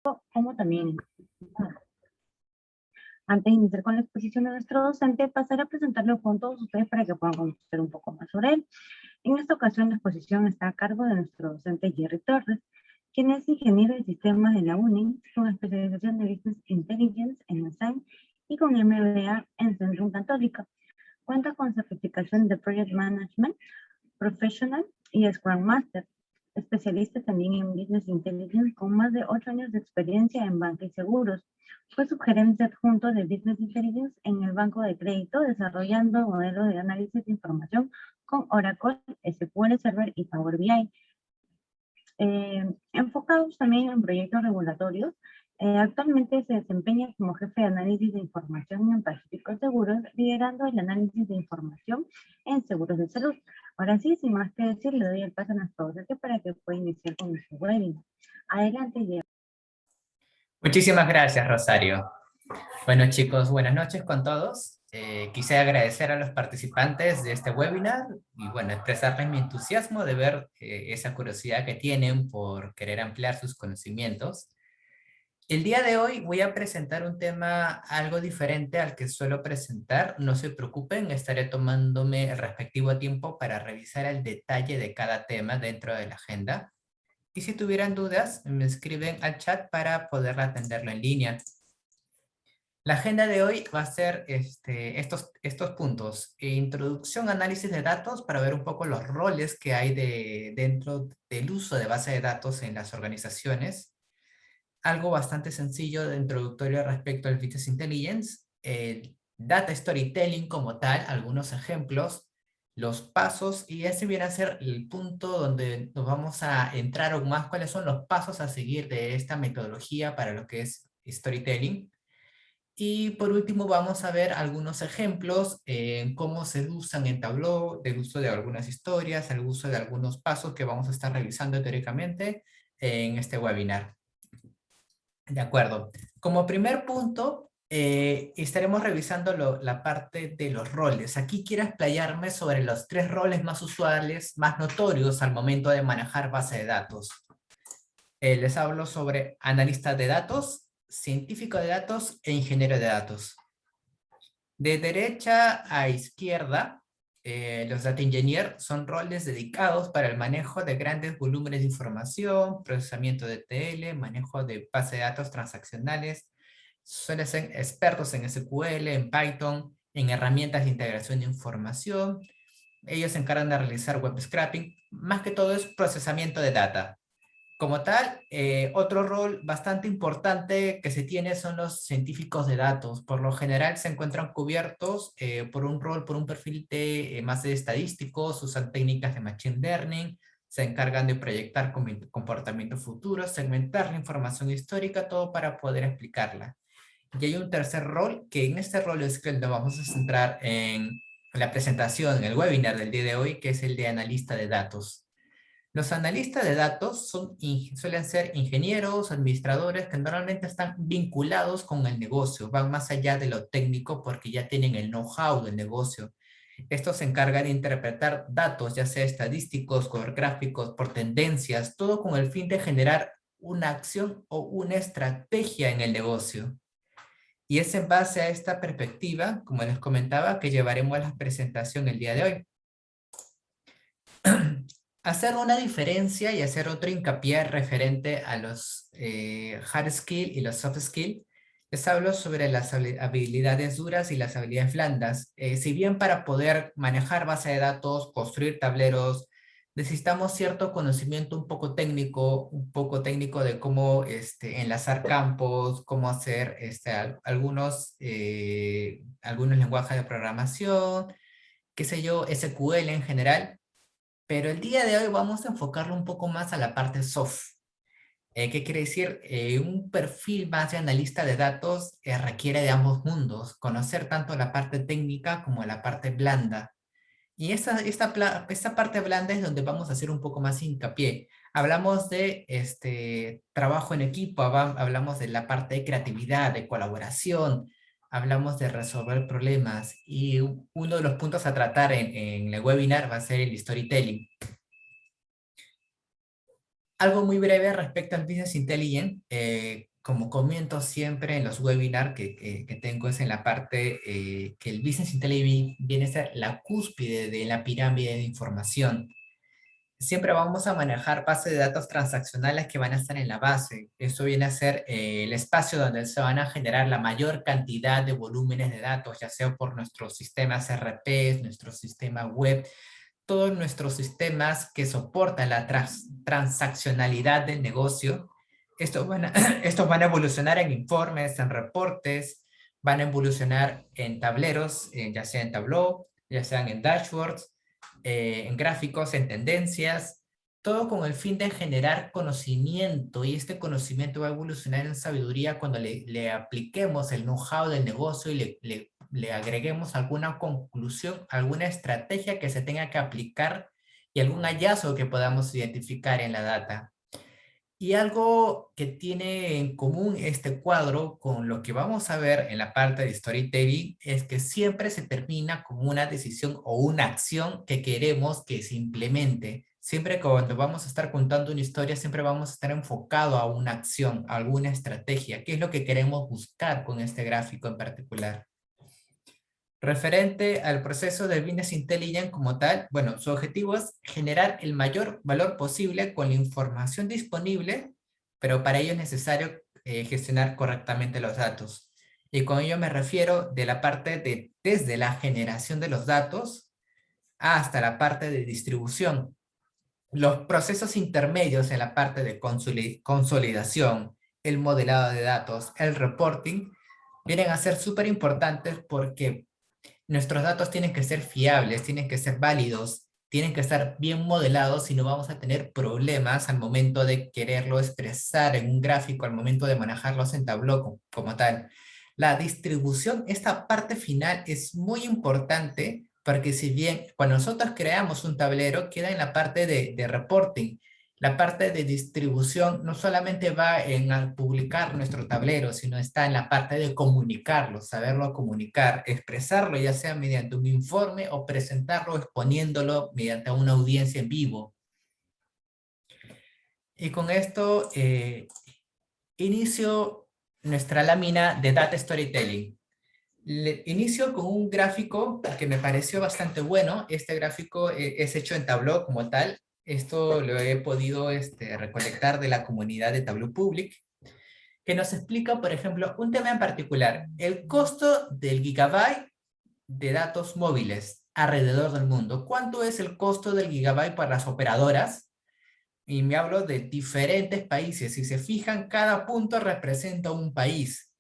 como también. Antes de iniciar con la exposición de nuestro docente, pasaré a presentarlo con todos ustedes para que puedan conocer un poco más sobre él. En esta ocasión, la exposición está a cargo de nuestro docente Jerry Torres, quien es ingeniero de sistemas de la UNI, con especialización de Business Intelligence en Design y con MBA en Centrum Católica. Cuenta con certificación de Project Management Professional y Scrum Master, especialista también en Business Intelligence con más de 8 años de experiencia en banca y seguros. Fue subgerente adjunto de Business Intelligence en el Banco de Crédito, desarrollando modelos de análisis de información con Oracle, SQL Server y Power BI. Enfocados también en proyectos regulatorios, actualmente se desempeña como jefe de análisis de información en Pacífico Seguros, liderando el análisis de información en seguros de salud. Ahora sí, sin más que decir, le doy el paso a nuestro docente para que pueda iniciar con nuestro webinar. Adelante, Diego. Muchísimas gracias, Rosario. Bueno, chicos, buenas noches con todos. Quisiera agradecer a los participantes de este webinar y, bueno, expresarles mi entusiasmo de ver esa curiosidad que tienen por querer ampliar sus conocimientos. El día de hoy voy a presentar un tema algo diferente al que suelo presentar. No se preocupen, estaré tomándome el respectivo tiempo para revisar el detalle de cada tema dentro de la agenda. Y si tuvieran dudas, me escriben al chat para poder atenderlo en línea. La agenda de hoy va a ser estos puntos. Introducción, análisis de datos para ver un poco los roles que hay dentro del uso de base de datos en las organizaciones. Algo bastante sencillo de introductorio respecto al Business Intelligence. El Data Storytelling como tal, algunos ejemplos, los pasos, y ese viene a ser el punto donde nos vamos a entrar aún más cuáles son los pasos a seguir de esta metodología para lo que es storytelling. Y por último vamos a ver algunos ejemplos en cómo se usan en Tableau, del uso de algunas historias, el uso de algunos pasos que vamos a estar revisando teóricamente en este webinar. De acuerdo. Como primer punto, estaremos revisando la parte de los roles. Aquí quiero explayarme sobre los 3 roles más usuales, más notorios al momento de manejar base de datos. Les hablo sobre analista de datos, científico de datos e ingeniero de datos. De derecha a izquierda, los data engineer son roles dedicados para el manejo de grandes volúmenes de información, procesamiento de ETL, manejo de base de datos transaccionales, suelen ser expertos en SQL, en Python, en herramientas de integración de información. Ellos se encargan de realizar web scraping, más que todo es procesamiento de data. Como tal, otro rol bastante importante que se tiene son los científicos de datos. Por lo general se encuentran cubiertos por un rol, por un perfil más de estadísticos, usan técnicas de machine learning, se encargan de proyectar comportamiento futuro, segmentar la información histórica, todo para poder explicarla. Y hay un tercer rol, que en este rol es que nos vamos a centrar en la presentación, en el webinar del día de hoy, que es el de analista de datos. Los analistas de datos suelen ser ingenieros, administradores que normalmente están vinculados con el negocio, van más allá de lo técnico porque ya tienen el know-how del negocio. Estos se encargan de interpretar datos, ya sea estadísticos, por gráficos, por tendencias, todo con el fin de generar una acción o una estrategia en el negocio. Y es en base a esta perspectiva, como les comentaba, que llevaremos la presentación el día de hoy. Hacer una diferencia y hacer otro hincapié referente a los hard skill y los soft skill. Les hablo sobre las habilidades duras y las habilidades blandas. Si bien para poder manejar base de datos, construir tableros, necesitamos cierto conocimiento un poco técnico de cómo enlazar campos, cómo hacer algunos lenguajes de programación, qué sé yo, SQL en general. Pero el día de hoy vamos a enfocarlo un poco más a la parte soft. ¿Qué quiere decir? Un perfil más de analista de datos requiere de ambos mundos, conocer tanto la parte técnica como la parte blanda. Y esta parte blanda es donde vamos a hacer un poco más hincapié. Hablamos de trabajo en equipo, hablamos de la parte de creatividad, de colaboración, hablamos de resolver problemas. Y uno de los puntos a tratar en el webinar va a ser el storytelling. Algo muy breve respecto al Business Intelligence. como comento siempre en los webinars que tengo, es en la parte que el Business Intelligence viene a ser la cúspide de la pirámide de información. Siempre vamos a manejar bases de datos transaccionales que van a estar en la base. Esto viene a ser el espacio donde se van a generar la mayor cantidad de volúmenes de datos, ya sea por nuestros sistemas RPs, nuestro sistema web, todos nuestros sistemas que soportan la transaccionalidad del negocio. Estos van a evolucionar en informes, en reportes, van a evolucionar en tableros, ya sea en Tableau, ya sean en dashboards, en gráficos, en tendencias, todo con el fin de generar conocimiento, y este conocimiento va a evolucionar en sabiduría cuando le apliquemos el know-how del negocio y le agreguemos alguna conclusión, alguna estrategia que se tenga que aplicar y algún hallazgo que podamos identificar en la data. Y algo que tiene en común este cuadro con lo que vamos a ver en la parte de storytelling es que siempre se termina con una decisión o una acción que queremos que se implemente. Siempre cuando vamos a estar contando una historia, siempre vamos a estar enfocado a una acción, a alguna estrategia. ¿Qué es lo que queremos buscar con este gráfico en particular? Referente al proceso de Business Intelligence como tal, bueno, su objetivo es generar el mayor valor posible con la información disponible, pero para ello es necesario gestionar correctamente los datos. Y con ello me refiero de la parte de desde la generación de los datos hasta la parte de distribución. Los procesos intermedios en la parte de consolidación, el modelado de datos, el reporting, vienen a ser súper importantes porque nuestros datos tienen que ser fiables, tienen que ser válidos, tienen que estar bien modelados y no vamos a tener problemas al momento de quererlo expresar en un gráfico, al momento de manejarlos en Tableau como tal. La distribución, esta parte final es muy importante porque si bien cuando nosotros creamos un tablero queda en la parte de reporting, la parte de distribución no solamente va en al publicar nuestro tablero, sino está en la parte de comunicarlo, saberlo comunicar, expresarlo, ya sea mediante un informe o presentarlo exponiéndolo mediante una audiencia en vivo. Y con esto inicio nuestra lámina de Data Storytelling. Inicio con un gráfico que me pareció bastante bueno. Este gráfico es hecho en Tableau como tal. Esto lo he podido recolectar de la comunidad de Tableau Public, que nos explica, por ejemplo, un tema en particular, el costo del gigabyte de datos móviles alrededor del mundo. ¿Cuánto es el costo del gigabyte para las operadoras? Y me hablo de diferentes países. Si se fijan, cada punto representa un país.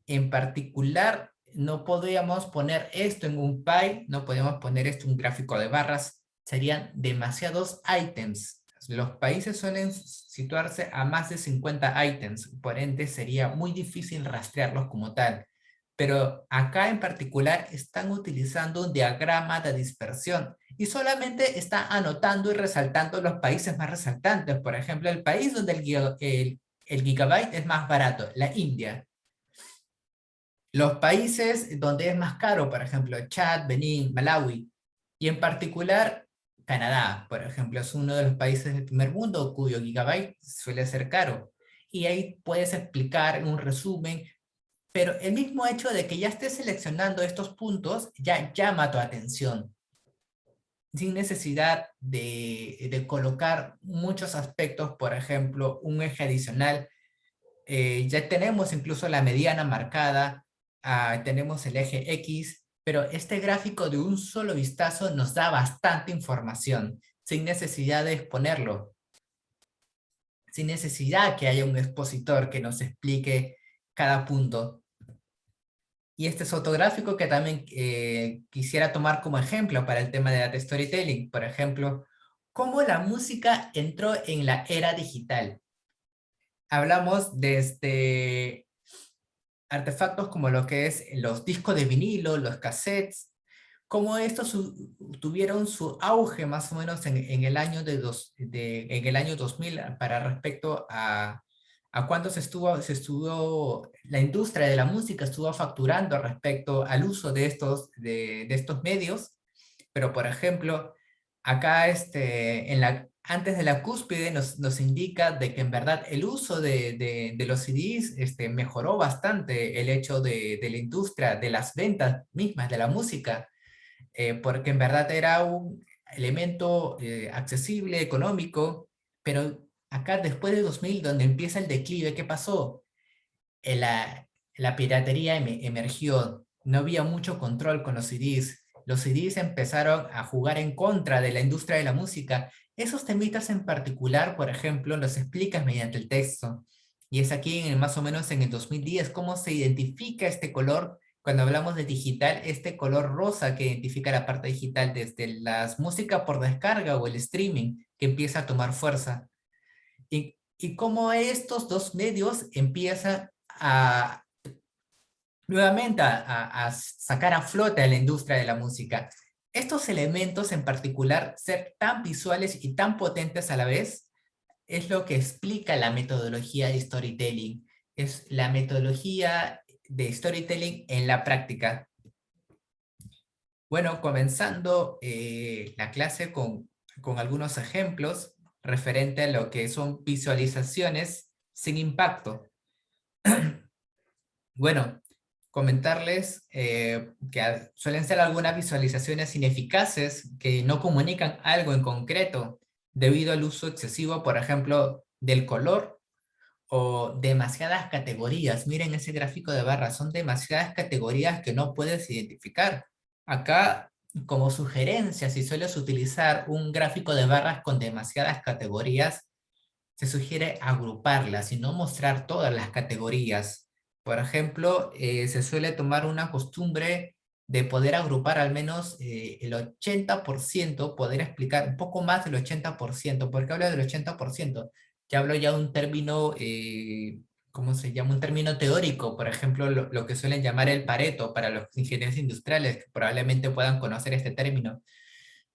En particular, no podríamos poner esto en un pie, no podemos poner esto en un gráfico de barras, serían demasiados ítems. Los países suelen situarse a más de 50 ítems, por ende sería muy difícil rastrearlos como tal. Pero acá en particular están utilizando un diagrama de dispersión y solamente está anotando y resaltando los países más resaltantes. Por ejemplo, el país donde el gigabyte es más barato, la India. Los países donde es más caro, por ejemplo, Chad, Benín, Malawi, y en particular Canadá, por ejemplo, es uno de los países del primer mundo cuyo gigabyte suele ser caro. Y ahí puedes explicar en un resumen, pero el mismo hecho de que ya estés seleccionando estos puntos ya llama tu atención, sin necesidad de colocar muchos aspectos, por ejemplo, un eje adicional. Ya tenemos incluso la mediana marcada, tenemos el eje X, pero este gráfico de un solo vistazo nos da bastante información, sin necesidad de exponerlo, sin necesidad que haya un expositor que nos explique cada punto. Y este es otro gráfico que también quisiera tomar como ejemplo para el tema de Data Storytelling. Por ejemplo, cómo la música entró en la era digital. Hablamos de artefactos como lo que es los discos de vinilo, los cassettes, cómo estos tuvieron su auge más o menos en el año en el año 2000 para respecto a cuánto se estuvo, la industria de la música estuvo facturando respecto al uso de estos medios. Pero por ejemplo, acá antes de la cúspide nos indica de que en verdad el uso de los CDs mejoró bastante el hecho de la industria, de las ventas mismas de la música, porque en verdad era un elemento accesible, económico, pero acá después de 2000, donde empieza el declive, ¿qué pasó? La piratería emergió, no había mucho control con los CDs. Los CDs empezaron a jugar en contra de la industria de la música. Esos temitas en particular, por ejemplo, los explicas mediante el texto. Y es aquí más o menos en el 2010 cómo se identifica este color. Cuando hablamos de digital, este color rosa que identifica la parte digital desde la música por descarga o el streaming que empieza a tomar fuerza. Y cómo estos dos medios empiezan a nuevamente a sacar a flote a la industria de la música. Estos elementos en particular, ser tan visuales y tan potentes a la vez, es lo que explica la metodología de storytelling. Es la metodología de storytelling en la práctica. Bueno, comenzando la clase con algunos ejemplos referente a lo que son visualizaciones sin impacto. Bueno, comentarles que suelen ser algunas visualizaciones ineficaces que no comunican algo en concreto debido al uso excesivo, por ejemplo, del color o demasiadas categorías. Miren ese gráfico de barras, son demasiadas categorías que no puedes identificar. Acá, como sugerencia, si sueles utilizar un gráfico de barras con demasiadas categorías, se sugiere agruparlas y no mostrar todas las categorías. Por ejemplo, se suele tomar una costumbre de poder agrupar al menos el 80%, poder explicar un poco más del 80%. ¿Por qué hablo del 80%? Ya hablo ya de un término, ¿cómo se llama? Un término teórico, por ejemplo, lo que suelen llamar el Pareto para los ingenieros industriales, que probablemente puedan conocer este término,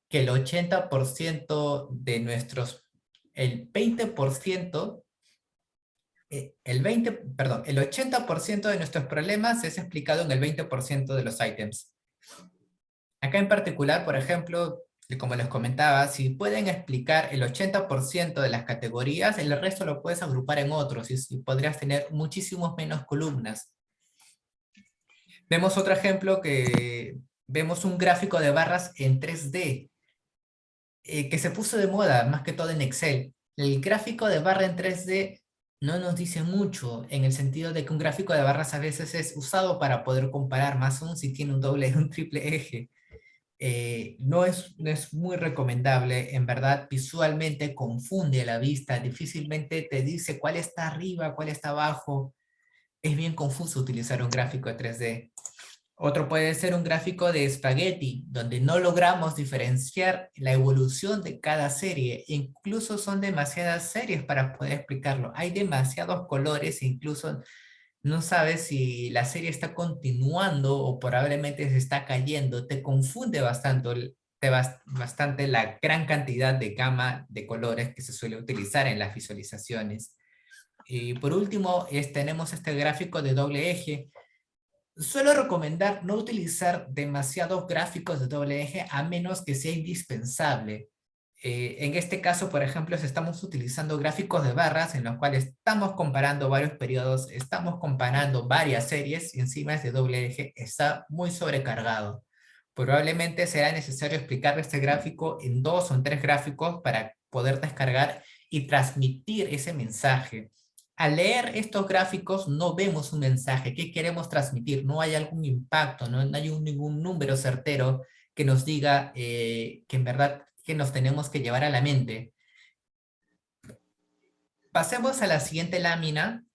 que el 80% de nuestros el 20%, el 80% de nuestros problemas es explicado en el 20% de los ítems. Acá en particular, por ejemplo, como les comentaba, si pueden explicar el 80% de las categorías, el resto lo puedes agrupar en otros y podrías tener muchísimos menos columnas. Vemos otro ejemplo que vemos un gráfico de barras en 3D, que se puso de moda, más que todo en Excel. El gráfico de barra en 3D no nos dice mucho, en el sentido de que un gráfico de barras a veces es usado para poder comparar, más aún si tiene un doble y un triple eje. No es muy recomendable, en verdad visualmente confunde la vista, difícilmente te dice cuál está arriba, cuál está abajo. Es bien confuso utilizar un gráfico de 3D. Otro puede ser un gráfico de espagueti, donde no logramos diferenciar la evolución de cada serie. Incluso son demasiadas series para poder explicarlo. Hay demasiados colores, incluso no sabes si la serie está continuando o probablemente se está cayendo. Te confunde bastante la gran cantidad de gama de colores que se suele utilizar en las visualizaciones. Y por último, tenemos este gráfico de doble eje. Suelo recomendar no utilizar demasiados gráficos de doble eje a menos que sea indispensable. En este caso, por ejemplo, si estamos utilizando gráficos de barras en los cuales estamos comparando varios periodos, estamos comparando varias series y encima es de doble eje, está muy sobrecargado. Probablemente será necesario explicar este gráfico en 2 o en 3 gráficos para poder descargar y transmitir ese mensaje. Al leer estos gráficos no vemos un mensaje. ¿Qué queremos transmitir? No hay algún impacto, no hay ningún número certero que nos diga que en verdad que nos tenemos que llevar a la mente. Pasemos a la siguiente lámina.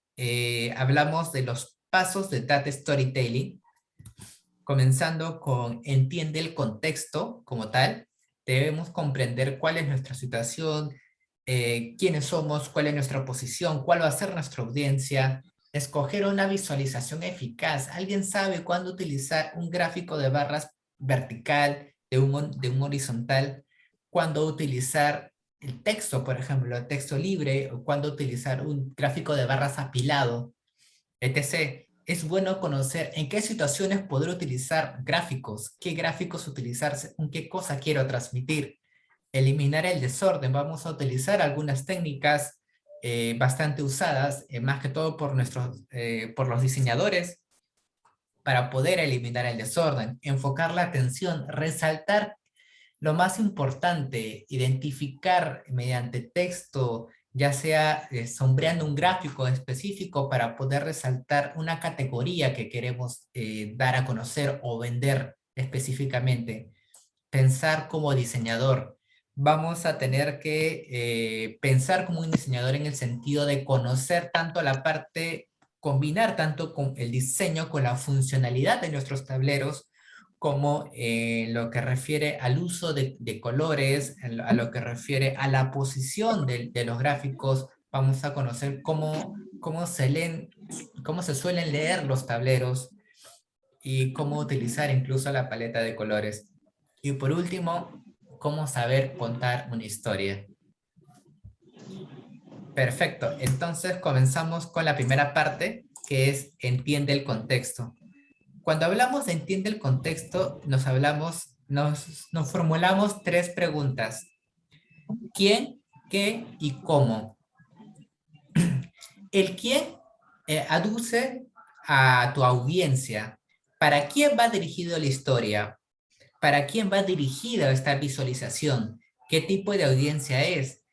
Hablamos de los pasos de Data Storytelling, comenzando con entiende el contexto como tal. Debemos comprender cuál es nuestra situación, quiénes somos, cuál es nuestra posición, cuál va a ser nuestra audiencia, escoger una visualización eficaz. ¿Alguien sabe cuándo utilizar un gráfico de barras vertical, de un horizontal? ¿Cuándo utilizar el texto, por ejemplo, el texto libre? ¿O cuándo utilizar un gráfico de barras apilado? etc. Es bueno conocer en qué situaciones poder utilizar gráficos, qué gráficos utilizar, con qué cosa quiero transmitir. eliminar el desorden, vamos a utilizar algunas técnicas bastante usadas, más que todo por los diseñadores, para poder eliminar el desorden, enfocar la atención, resaltar lo más importante, identificar mediante texto, ya sea sombreando un gráfico específico para poder resaltar una categoría que queremos dar a conocer o vender específicamente. Pensar como diseñador. Vamos a tener que pensar como un diseñador en el sentido de conocer tanto la parte, combinar tanto con el diseño con la funcionalidad de nuestros tableros, como lo que refiere al uso de colores, a lo que refiere a la posición de los gráficos. Vamos a conocer cómo se leen, cómo se suelen leer los tableros y cómo utilizar incluso la paleta de colores. Y por último, cómo saber contar una historia. Perfecto, entonces comenzamos con la primera parte, que es entiende el contexto. Cuando hablamos de entiende el contexto, nos formulamos tres preguntas. ¿Quién, qué y cómo? El quién aduce a tu audiencia. ¿Para quién va dirigido la historia? ¿Para quién va dirigida esta visualización? ¿Qué tipo de audiencia es?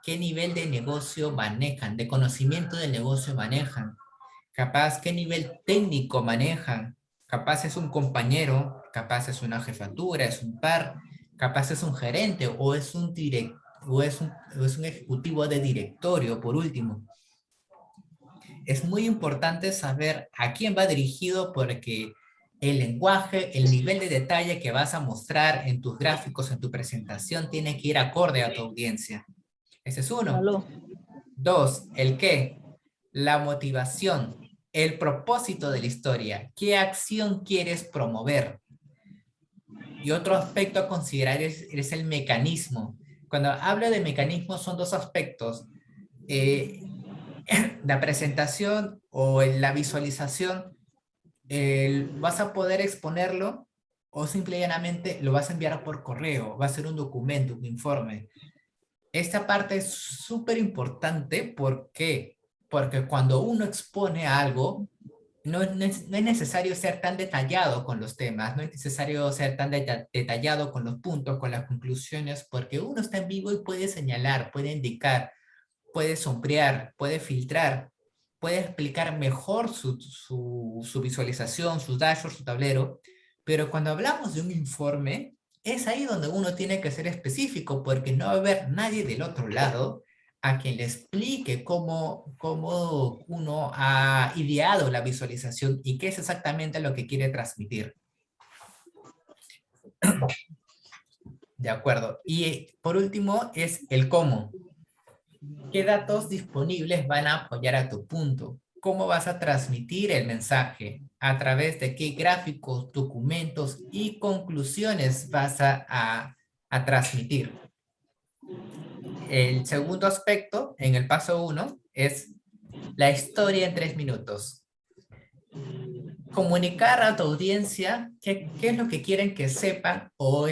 ¿Qué nivel de negocio manejan? ¿De conocimiento del negocio manejan? Capaz, ¿qué nivel técnico manejan? Capaz es un compañero, capaz es una jefatura, es un par, capaz es un gerente o es un ejecutivo de directorio, por último. Es muy importante saber a quién va dirigido porque el lenguaje, el nivel de detalle que vas a mostrar en tus gráficos, en tu presentación, tiene que ir acorde a tu audiencia. Ese es uno. Aló. Dos, el qué, la motivación, el propósito de la historia, qué acción quieres promover. Y otro aspecto a considerar es el mecanismo. Cuando hablo de mecanismo son dos aspectos. La presentación o la visualización, vas a poder exponerlo o simple y llanamente lo vas a enviar por correo, va a ser un documento, un informe. Esta parte es súper importante. ¿Por qué? Porque cuando uno expone algo, no es necesario ser tan detallado con los temas, no es necesario ser tan detallado con los puntos, con las conclusiones, porque uno está en vivo y puede señalar, puede indicar, puede sombrear, puede filtrar, puede explicar mejor su visualización, su dashboard, su tablero, pero cuando hablamos de un informe, es ahí donde uno tiene que ser específico, porque no va a haber nadie del otro lado a quien le explique cómo uno ha ideado la visualización y qué es exactamente lo que quiere transmitir. De acuerdo. Y por último es el cómo. ¿Qué datos disponibles van a apoyar a tu punto? ¿Cómo vas a transmitir el mensaje? ¿A través de qué gráficos, documentos y conclusiones vas a transmitir? El segundo aspecto, en el paso 1, es la historia en 3 minutos. Comunicar a tu audiencia qué es lo que quieren que sepan o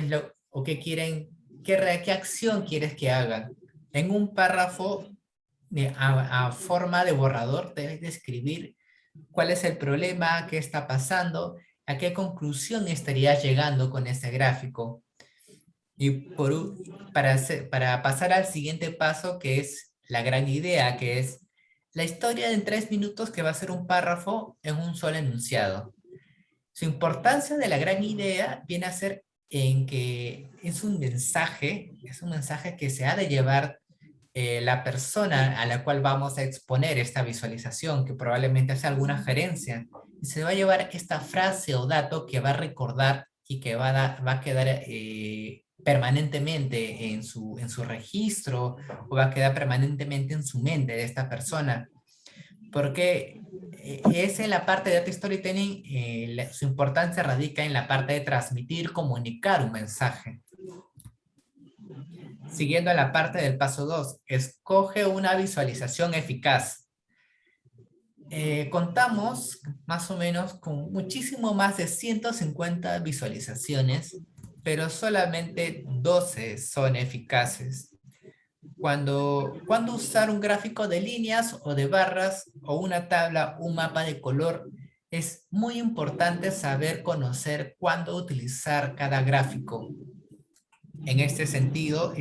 qué quieren, qué acción quieres que hagan. En un párrafo a forma de borrador debes describir cuál es el problema, qué está pasando, a qué conclusión estarías llegando con ese gráfico. Y para pasar al siguiente paso, que es la gran idea, que es la historia en 3 minutos, que va a ser un párrafo en un solo enunciado. Su importancia de la gran idea viene a ser en que es un mensaje que se ha de llevar la persona a la cual vamos a exponer esta visualización, que probablemente hace alguna gerencia, y se va a llevar esta frase o dato que va a recordar y que va a quedar permanentemente en su registro, o va a quedar permanentemente en su mente de esta persona. Porque es en la parte de data storytelling, su importancia radica en la parte de transmitir, comunicar un mensaje. Siguiendo a la parte del paso 2, escoge una visualización eficaz. Contamos más o menos con muchísimo más de 150 visualizaciones pero solamente 12 son eficaces. ¿Cuándo usar un gráfico de líneas o de barras o una tabla, un mapa de color? Es muy importante saber conocer cuándo utilizar cada gráfico. En este sentido,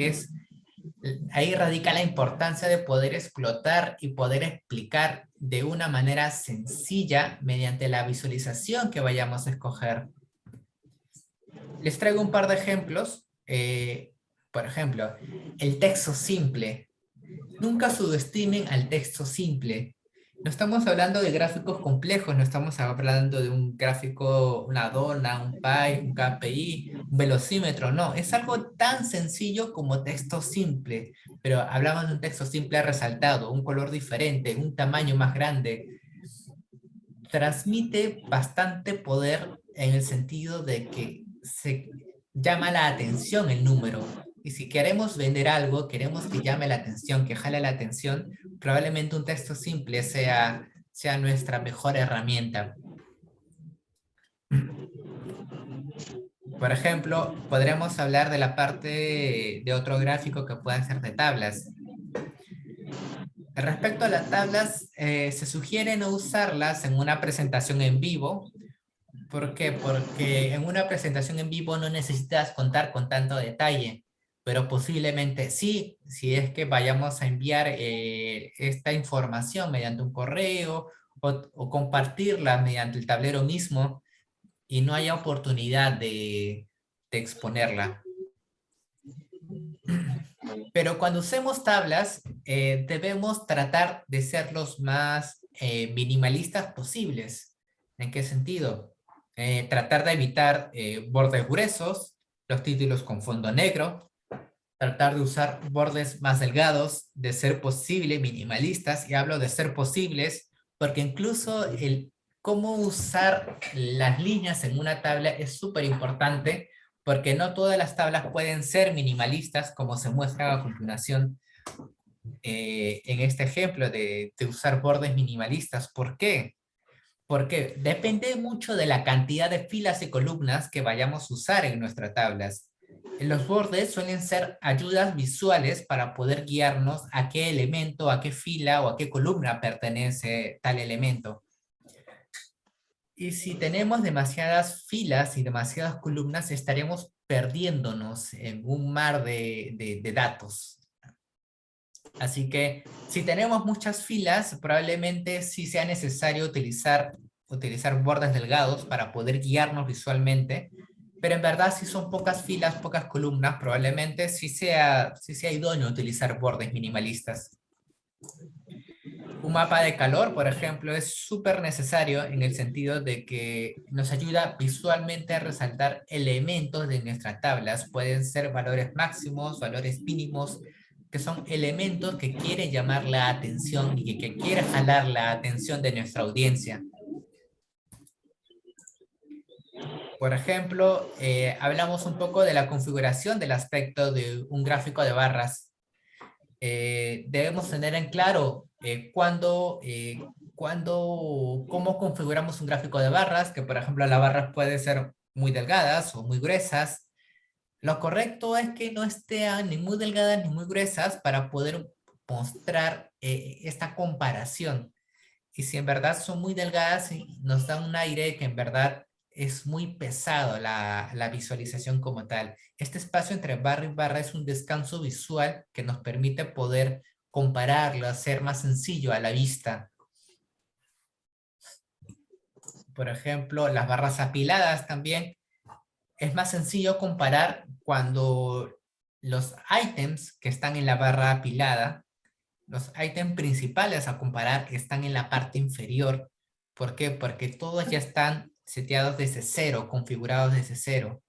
ahí radica la importancia de poder explotar y poder explicar de una manera sencilla mediante la visualización que vayamos a escoger. Les traigo un par de ejemplos. Por ejemplo, el texto simple. Nunca subestimen al texto simple. No estamos hablando de gráficos complejos, no estamos hablando de un gráfico, una dona, un pie, un KPI, un velocímetro, no. Es algo tan sencillo como texto simple, pero hablamos de un texto simple resaltado, un color diferente, un tamaño más grande. Transmite bastante poder en el sentido de que se llama la atención el número. Y si queremos vender algo, queremos que llame la atención, que jale la atención, probablemente un texto simple sea nuestra mejor herramienta. Por ejemplo, podríamos hablar de la parte de otro gráfico que pueden ser de tablas. Respecto a las tablas, se sugiere no usarlas en una presentación en vivo. ¿Por qué? Porque en una presentación en vivo no necesitas contar con tanto detalle, pero posiblemente sí, si es que vayamos a enviar esta información mediante un correo o compartirla mediante el tablero mismo y no haya oportunidad de exponerla. Pero cuando usemos tablas, debemos tratar de ser los más minimalistas posibles. ¿En qué sentido? Tratar de evitar bordes gruesos, los títulos con fondo negro, tratar de usar bordes más delgados, de ser posible minimalistas, y hablo de ser posibles, porque incluso el cómo usar las líneas en una tabla es súper importante, porque no todas las tablas pueden ser minimalistas, como se muestra a continuación en este ejemplo de usar bordes minimalistas. ¿Por qué? Porque depende mucho de la cantidad de filas y columnas que vayamos a usar en nuestras tablas. Los bordes suelen ser ayudas visuales para poder guiarnos a qué elemento, a qué fila o a qué columna pertenece tal elemento. Y si tenemos demasiadas filas y demasiadas columnas, estaremos perdiéndonos en un mar de datos. Así que si tenemos muchas filas, probablemente sí sea necesario utilizar bordes delgados para poder guiarnos visualmente, pero en verdad si son pocas filas, pocas columnas, probablemente sí sea idóneo utilizar bordes minimalistas. Un mapa de calor, por ejemplo, es súper necesario en el sentido de que nos ayuda visualmente a resaltar elementos de nuestras tablas. Pueden ser valores máximos, valores mínimos, que son elementos que quieren llamar la atención y que quieren jalar la atención de nuestra audiencia. Por ejemplo, hablamos un poco de la configuración del aspecto de un gráfico de barras. Debemos tener en claro cómo configuramos un gráfico de barras, que por ejemplo las barras pueden ser muy delgadas o muy gruesas. Lo correcto es que no estén ni muy delgadas ni muy gruesas para poder mostrar esta comparación. Y si en verdad son muy delgadas, nos da un aire que en verdad es muy pesado la visualización como tal. Este espacio entre barra y barra es un descanso visual que nos permite poder compararlo, hacer más sencillo a la vista. Por ejemplo, las barras apiladas también. Es más sencillo comparar cuando los ítems que están en la barra apilada, los ítems principales a comparar están en la parte inferior. ¿Por qué? Porque todos ya están seteados desde cero, configurados desde cero.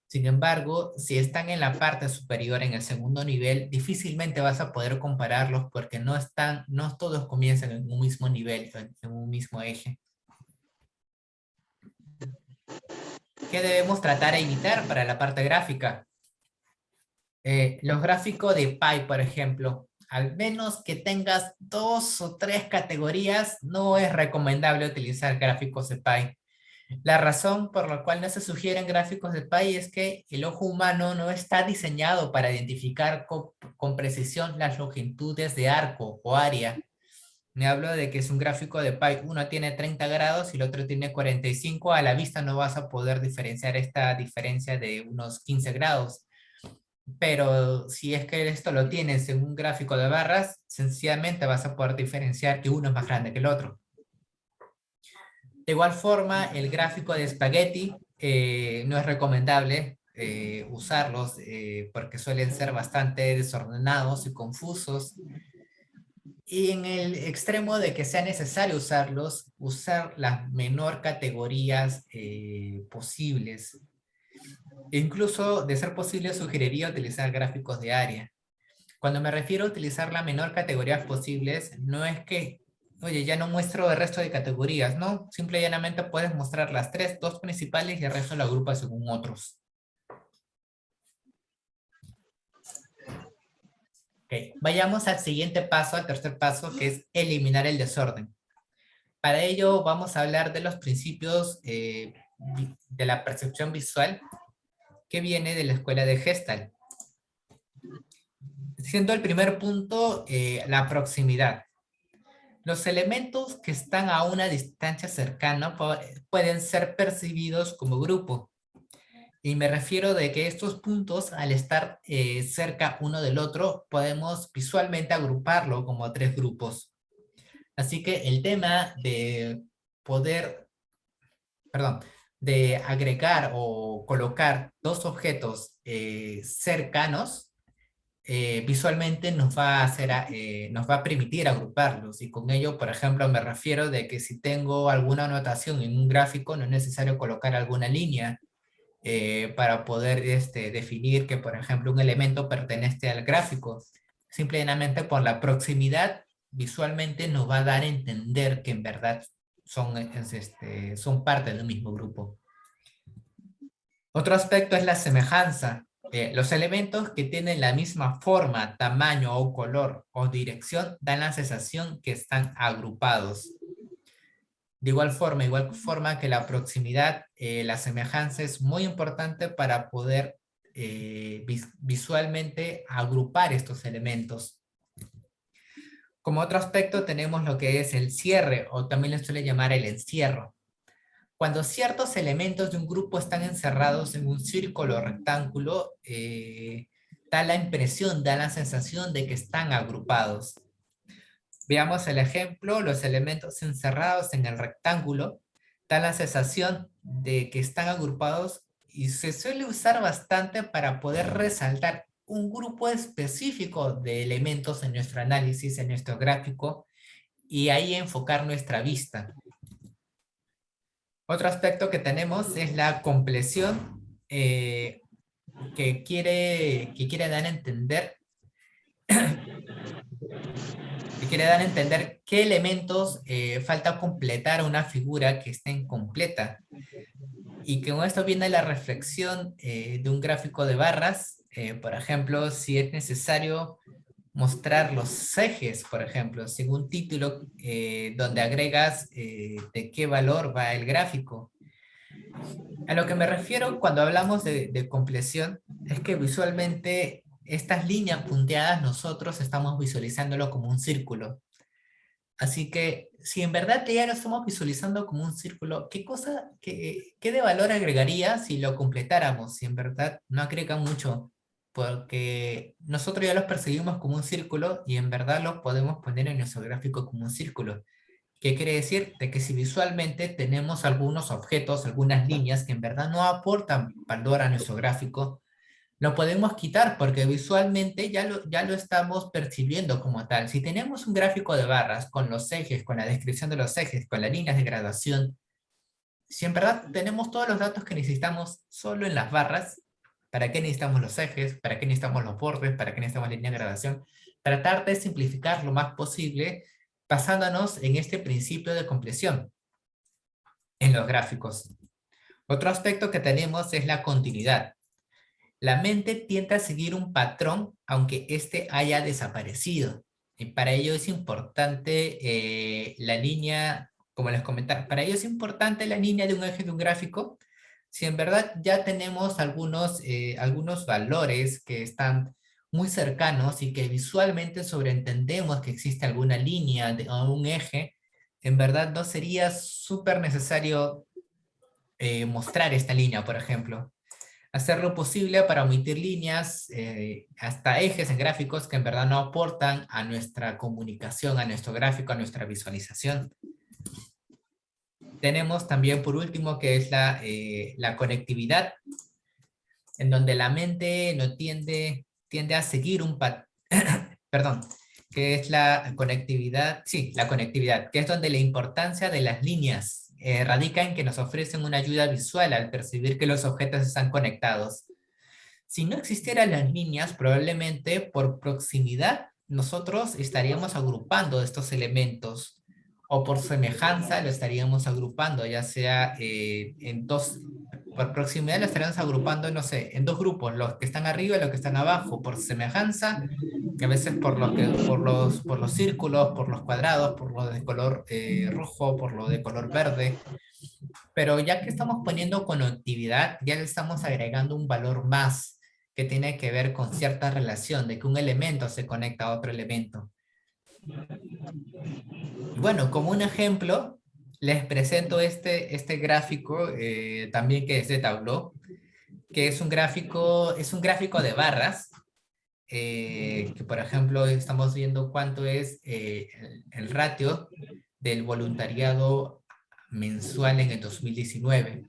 Sin embargo, si están en la parte superior, en el segundo nivel, difícilmente vas a poder compararlos porque no todos comienzan en un mismo nivel, en un mismo eje. ¿Qué debemos tratar de evitar para la parte gráfica? Los gráficos de pie, por ejemplo, al menos que tengas 2 o 3 categorías, no es recomendable utilizar gráficos de pie. La razón por la cual no se sugieren gráficos de pie es que el ojo humano no está diseñado para identificar con precisión las longitudes de arco o área. Me hablo de que es un gráfico de pie, uno tiene 30 grados y el otro tiene 45, a la vista no vas a poder diferenciar esta diferencia de unos 15 grados. Pero si es que esto lo tienes en un gráfico de barras, sencillamente vas a poder diferenciar que uno es más grande que el otro. De igual forma, el gráfico de espagueti no es recomendable usarlos porque suelen ser bastante desordenados y confusos. Y en el extremo de que sea necesario usarlos, usar las menor categorías posibles. Incluso, de ser posible, sugeriría utilizar gráficos de área. Cuando me refiero a utilizar la menor categorías posibles, no es que, oye, ya no muestro el resto de categorías, ¿no? Simple y llanamente puedes mostrar las dos principales y el resto lo agrupas según otros. Okay. Vayamos al siguiente paso, al tercer paso, que es eliminar el desorden. Para ello vamos a hablar de los principios de la percepción visual que viene de la escuela de Gestalt. Siendo el primer punto la proximidad. Los elementos que están a una distancia cercana pueden ser percibidos como grupo. Y me refiero de que estos puntos, al estar cerca uno del otro, podemos visualmente agruparlo como 3 grupos. Así que el tema de de agregar o colocar 2 objetos cercanos, visualmente nos va a permitir agruparlos. Y con ello, por ejemplo, me refiero de que si tengo alguna anotación en un gráfico, no es necesario colocar alguna línea para poder definir que, por ejemplo, un elemento pertenece al gráfico. Simplemente por la proximidad, visualmente nos va a dar a entender que en verdad son parte de un mismo grupo. Otro aspecto es la semejanza. Los elementos que tienen la misma forma, tamaño o color o dirección dan la sensación que están agrupados. De igual forma que la proximidad, la semejanza es muy importante para poder visualmente agrupar estos elementos. Como otro aspecto tenemos lo que es el cierre, o también le suele llamar el encierro. Cuando ciertos elementos de un grupo están encerrados en un círculo o rectángulo, da la impresión, da la sensación de que están agrupados. Veamos el ejemplo, los elementos encerrados en el rectángulo dan la sensación de que están agrupados y se suele usar bastante para poder resaltar un grupo específico de elementos en nuestro análisis, en nuestro gráfico, y ahí enfocar nuestra vista. Otro aspecto que tenemos es la compleción, que quiere dar a entender qué elementos falta completar una figura que esté incompleta. Y con esto viene la reflexión de un gráfico de barras. Por ejemplo, si es necesario mostrar los ejes, por ejemplo, sin un título donde agregas de qué valor va el gráfico. A lo que me refiero cuando hablamos de compleción es que visualmente estas líneas punteadas nosotros estamos visualizándolo como un círculo. Así que si en verdad ya lo estamos visualizando como un círculo, ¿qué de valor agregaría si lo completáramos? Si en verdad no agrega mucho, porque nosotros ya los percibimos como un círculo y en verdad los podemos poner en nuestro gráfico como un círculo. ¿Qué quiere decir? De que si visualmente tenemos algunos objetos, algunas líneas que en verdad no aportan valor a nuestro gráfico, lo podemos quitar porque visualmente ya lo estamos percibiendo como tal. Si tenemos un gráfico de barras con los ejes, con la descripción de los ejes, con las líneas de graduación, si en verdad tenemos todos los datos que necesitamos solo en las barras, ¿para qué necesitamos los ejes? ¿Para qué necesitamos los bordes? ¿Para qué necesitamos la línea de graduación? Tratar de simplificar lo más posible basándonos en este principio de compleción en los gráficos. Otro aspecto que tenemos es la continuidad. La mente tiende a seguir un patrón aunque éste haya desaparecido. Y para ello es importante la línea como les comentaba, para ello es importante la línea de un eje de un gráfico. Si en verdad ya tenemos algunos valores que están muy cercanos y que visualmente sobreentendemos que existe alguna línea o un eje, en verdad no sería súper necesario mostrar esta línea, por ejemplo. Hacer lo posible para omitir líneas, hasta ejes en gráficos que en verdad no aportan a nuestra comunicación, a nuestro gráfico, a nuestra visualización. Tenemos también, por último, que es la conectividad, en donde la mente no tiende a seguir un patrón, perdón, que es la conectividad, sí, la conectividad, que es donde la importancia de las líneas radica en que nos ofrecen una ayuda visual al percibir que los objetos están conectados. Si no existieran las líneas, probablemente por proximidad nosotros estaríamos agrupando estos elementos, o por semejanza lo estaríamos agrupando, ya sea por proximidad lo estaríamos agrupando, no sé, en dos grupos, los que están arriba y los que están abajo, por semejanza, que a veces por los círculos, por los cuadrados, por lo de color rojo, por lo de color verde. Pero ya que estamos poniendo conectividad, ya le estamos agregando un valor más que tiene que ver con cierta relación, de que un elemento se conecta a otro elemento. Bueno, como un ejemplo, les presento este gráfico, también que es de Tableau, que es un gráfico de barras, que por ejemplo estamos viendo cuánto es el ratio del voluntariado mensual en el 2019.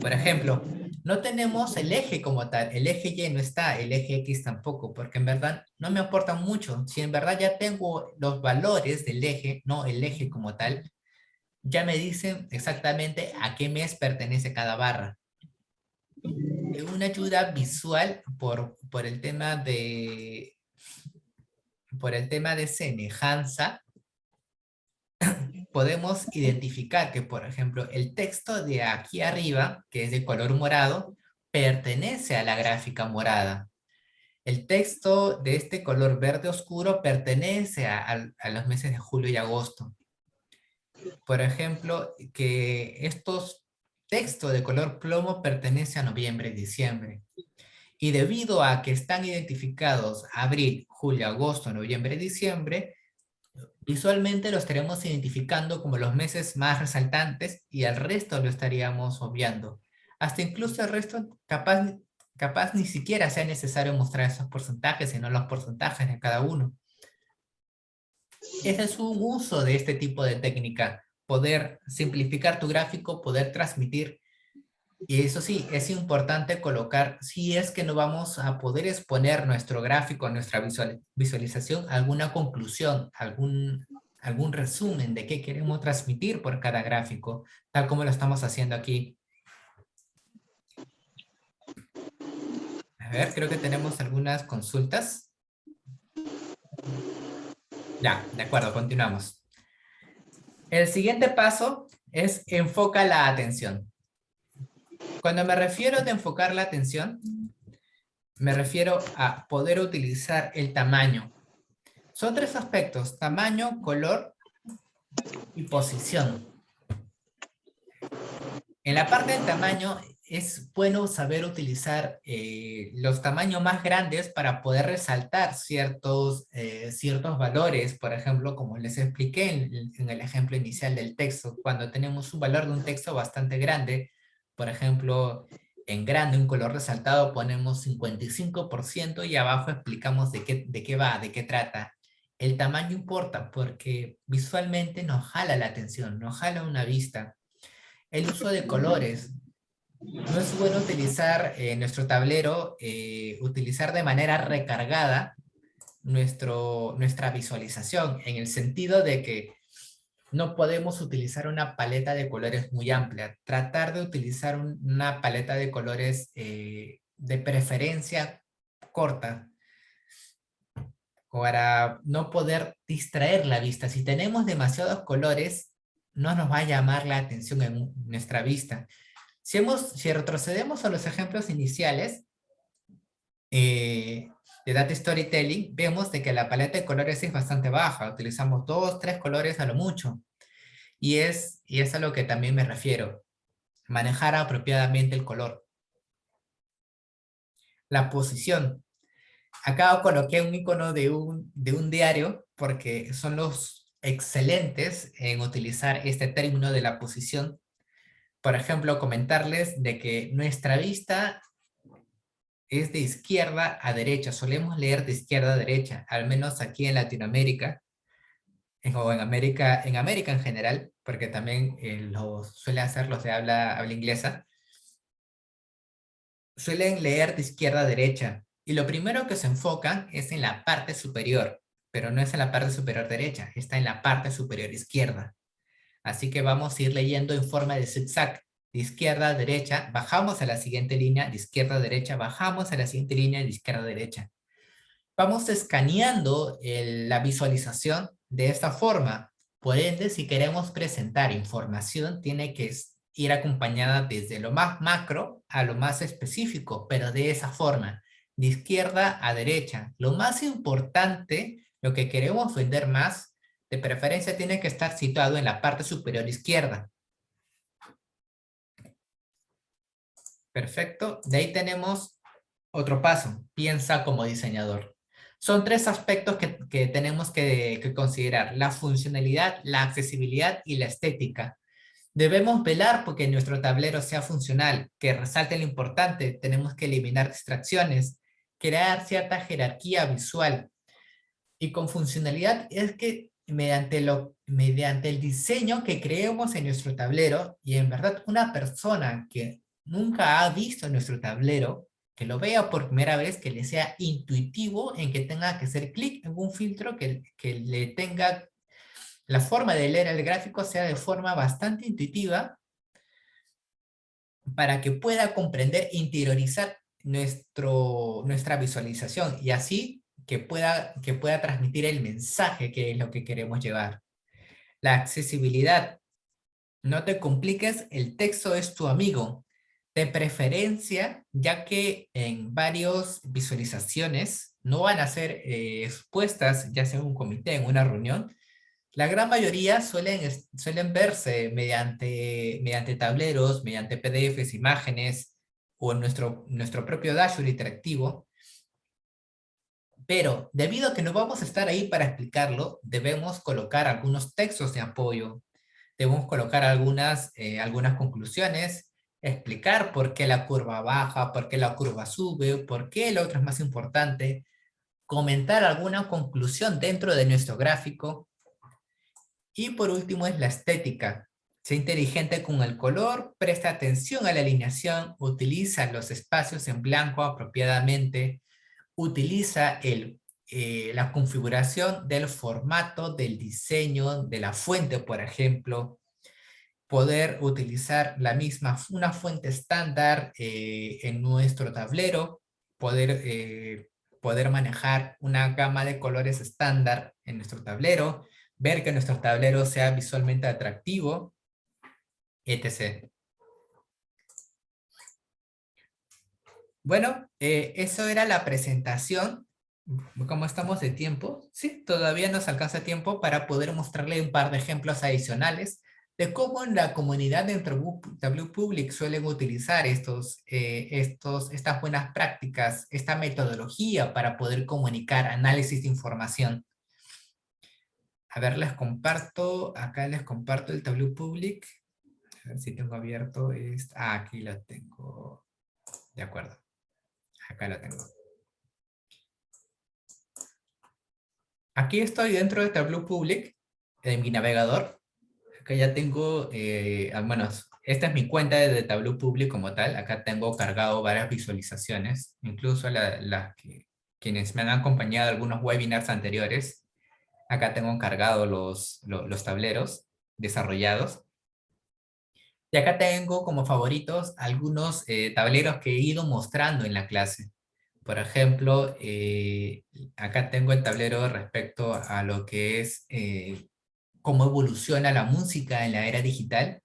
Por ejemplo, no tenemos el eje como tal, el eje Y no está, el eje X tampoco, porque en verdad no me aportan mucho. Si en verdad ya tengo los valores del eje, no el eje como tal, ya me dicen exactamente a qué mes pertenece cada barra. Una ayuda visual por el tema de semejanza, podemos identificar que, por ejemplo, el texto de aquí arriba, que es de color morado, pertenece a la gráfica morada. El texto de este color verde oscuro pertenece a los meses de julio y agosto. Por ejemplo, que estos textos de color plomo pertenecen a noviembre y diciembre. Y debido a que están identificados abril, julio, agosto, noviembre y diciembre, visualmente lo estaremos identificando como los meses más resaltantes y el resto lo estaríamos obviando. Hasta incluso el resto capaz ni siquiera sea necesario mostrar esos porcentajes, sino los porcentajes de cada uno. Ese es un uso de este tipo de técnica, poder simplificar tu gráfico, poder transmitir. Y eso sí, es importante colocar, si es que no vamos a poder exponer nuestro gráfico, nuestra visualización, alguna conclusión, algún resumen de qué queremos transmitir por cada gráfico, tal como lo estamos haciendo aquí. A ver, creo que tenemos algunas consultas. Ya, de acuerdo, continuamos. El siguiente paso es enfoca la atención. Cuando me refiero de enfocar la atención, me refiero a poder utilizar el tamaño. Son tres aspectos: tamaño, color y posición. En la parte del tamaño es bueno saber utilizar los tamaños más grandes para poder resaltar ciertos valores. Por ejemplo, como les expliqué en el ejemplo inicial del texto, cuando tenemos un valor de un texto bastante grande, por ejemplo, en grande, un color resaltado, ponemos 55% y abajo explicamos de qué va, de qué trata. El tamaño importa porque visualmente nos jala la atención, nos jala una vista. El uso de colores. No es bueno utilizar nuestro tablero, utilizar de manera recargada nuestra visualización, en el sentido de que no podemos utilizar una paleta de colores muy amplia. Tratar de utilizar una paleta de colores de preferencia corta, para no poder distraer la vista. Si tenemos demasiados colores, no nos va a llamar la atención en nuestra vista. Si retrocedemos a los ejemplos iniciales de Data Storytelling, vemos de que la paleta de colores es bastante baja. Utilizamos 2, 3 colores a lo mucho. Y es a lo que también me refiero. Manejar apropiadamente el color. La posición. Acá coloqué un icono de un diario porque son los excelentes en utilizar este término de la posición. Por ejemplo, comentarles de que nuestra vista es de izquierda a derecha. Solemos leer de izquierda a derecha, al menos aquí en Latinoamérica, o en América en general, porque también lo suelen hacer los de habla inglesa, suelen leer de izquierda a derecha. Y lo primero que se enfocan es en la parte superior, pero no es en la parte superior derecha, está en la parte superior izquierda. Así que vamos a ir leyendo en forma de zigzag, de izquierda a derecha, bajamos a la siguiente línea, de izquierda a derecha, bajamos a la siguiente línea, de izquierda a derecha. Vamos escaneando la visualización de esta forma. Por ende, si queremos presentar información, tiene que ir acompañada desde lo más macro a lo más específico, pero de esa forma, de izquierda a derecha. Lo más importante, lo que queremos vender más, de preferencia tiene que estar situado en la parte superior izquierda. Perfecto. De ahí tenemos otro paso. Piensa como diseñador. Son tres aspectos que tenemos que considerar: la funcionalidad, la accesibilidad y la estética. Debemos velar porque nuestro tablero sea funcional, que resalte lo importante. Tenemos que eliminar distracciones, crear cierta jerarquía visual. Y con funcionalidad es que mediante el diseño que creemos en nuestro tablero, y en verdad una persona que nunca ha visto nuestro tablero, que lo vea por primera vez, que le sea intuitivo, en que tenga que hacer clic en un filtro que le tenga la forma de leer el gráfico sea de forma bastante intuitiva, para que pueda comprender, interiorizar nuestra visualización, y así que pueda transmitir el mensaje que es lo que queremos llevar. La accesibilidad. No te compliques, el texto es tu amigo. De preferencia, ya que en varias visualizaciones no van a ser expuestas, ya sea en un comité, en una reunión, la gran mayoría suelen verse mediante tableros, mediante PDFs, imágenes, o en nuestro propio dashboard interactivo. Pero debido a que no vamos a estar ahí para explicarlo, debemos colocar algunos textos de apoyo, debemos colocar algunas conclusiones, explicar por qué la curva baja, por qué la curva sube, por qué el otro es más importante, comentar alguna conclusión dentro de nuestro gráfico. Y por último es la estética. Sé inteligente con el color, presta atención a la alineación, utiliza los espacios en blanco apropiadamente, utiliza la configuración del formato, del diseño, de la fuente, por ejemplo, poder utilizar una fuente estándar en nuestro tablero, poder manejar una gama de colores estándar en nuestro tablero, ver que nuestro tablero sea visualmente atractivo, etc. Bueno, eso era la presentación. ¿Cómo estamos de tiempo? Sí, todavía nos alcanza tiempo para poder mostrarle un par de ejemplos adicionales de cómo en la comunidad de Tableau Public suelen utilizar estas buenas prácticas, esta metodología para poder comunicar análisis de información. A ver, acá les comparto el Tableau Public. A ver si tengo abierto. Aquí lo tengo. De acuerdo. Acá lo tengo. Aquí estoy dentro de Tableau Public, en mi navegador. Acá ya tengo, al menos, esta es mi cuenta de Tableau Public como tal. Acá tengo cargado varias visualizaciones, incluso quienes me han acompañado en algunos webinars anteriores. Acá tengo cargado los tableros desarrollados. Y acá tengo como favoritos algunos tableros que he ido mostrando en la clase. Por ejemplo, acá tengo el tablero respecto a lo que es cómo evoluciona la música en la era digital.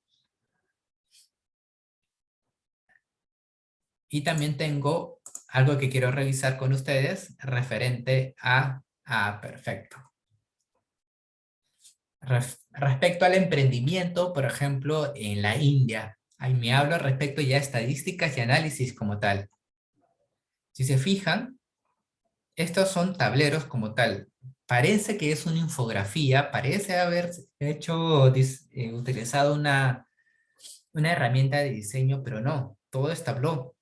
Y también tengo algo que quiero revisar con ustedes referente perfecto. Respecto al emprendimiento, por ejemplo, en la India, ahí me hablo respecto ya a estadísticas y análisis como tal. Si se fijan, estos son tableros como tal. Parece que es una infografía, parece haber hecho, utilizado una herramienta de diseño, pero no, todo es Tableau.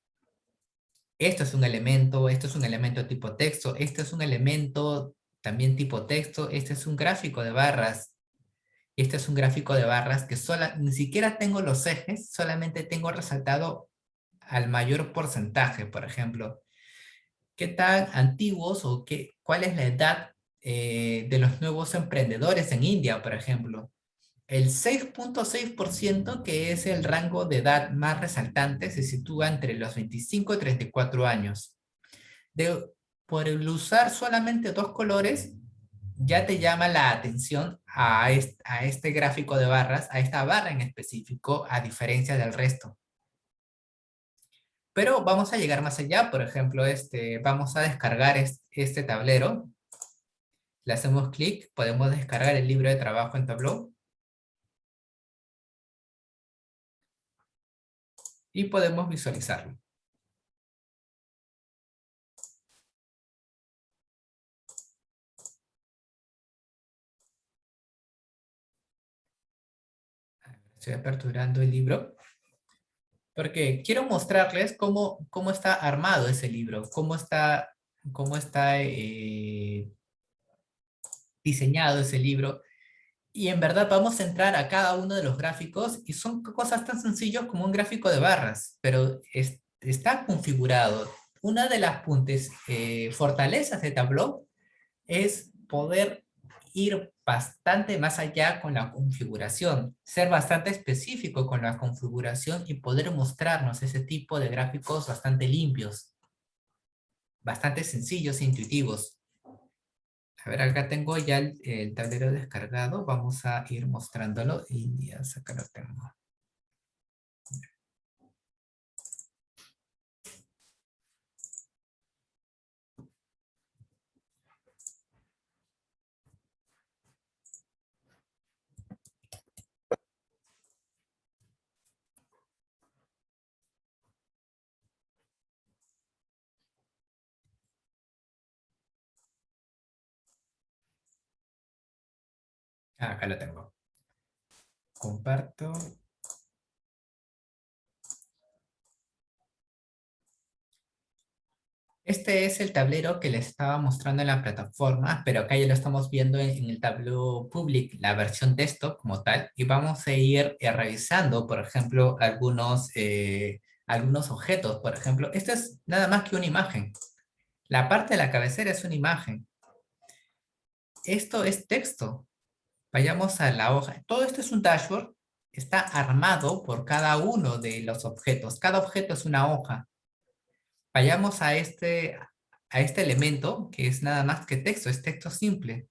Esto es un elemento, esto es un elemento tipo texto, este es un elemento también tipo texto, este es un gráfico de barras, este es un gráfico de barras que ni siquiera tengo los ejes, solamente tengo resaltado al mayor porcentaje, por ejemplo. ¿Qué tan antiguos o cuál es la edad de los nuevos emprendedores en India, por ejemplo? El 6.6%, que es el rango de edad más resaltante, se sitúa entre los 25 y 34 años. Por el usar solamente dos colores, ya te llama la atención a este gráfico de barras, a esta barra en específico, a diferencia del resto. Pero vamos a llegar más allá, por ejemplo, vamos a descargar este tablero. Le hacemos clic, podemos descargar el libro de trabajo en Tableau. Y podemos visualizarlo. Estoy aperturando el libro. Porque quiero mostrarles cómo está armado ese libro, cómo está diseñado ese libro. Y en verdad vamos a entrar a cada uno de los gráficos y son cosas tan sencillas como un gráfico de barras, pero está configurado. Una de las fortalezas de Tableau es poder ir bastante más allá con la configuración, ser bastante específico con la configuración y poder mostrarnos ese tipo de gráficos bastante limpios, bastante sencillos e intuitivos. A ver, acá tengo ya el tablero descargado. Vamos a ir mostrándolo y ya acá lo tengo. Acá lo tengo. Comparto. Este es el tablero que les estaba mostrando en la plataforma, pero acá ya lo estamos viendo en el Tableau Public, la versión desktop como tal, y vamos a ir revisando, por ejemplo, algunos objetos. Por ejemplo, esto es nada más que una imagen. La parte de la cabecera es una imagen. Esto es texto. Vayamos a la hoja. Todo esto es un dashboard. Está armado por cada uno de los objetos. Cada objeto es una hoja. Vayamos a este elemento que es nada más que texto, es texto simple.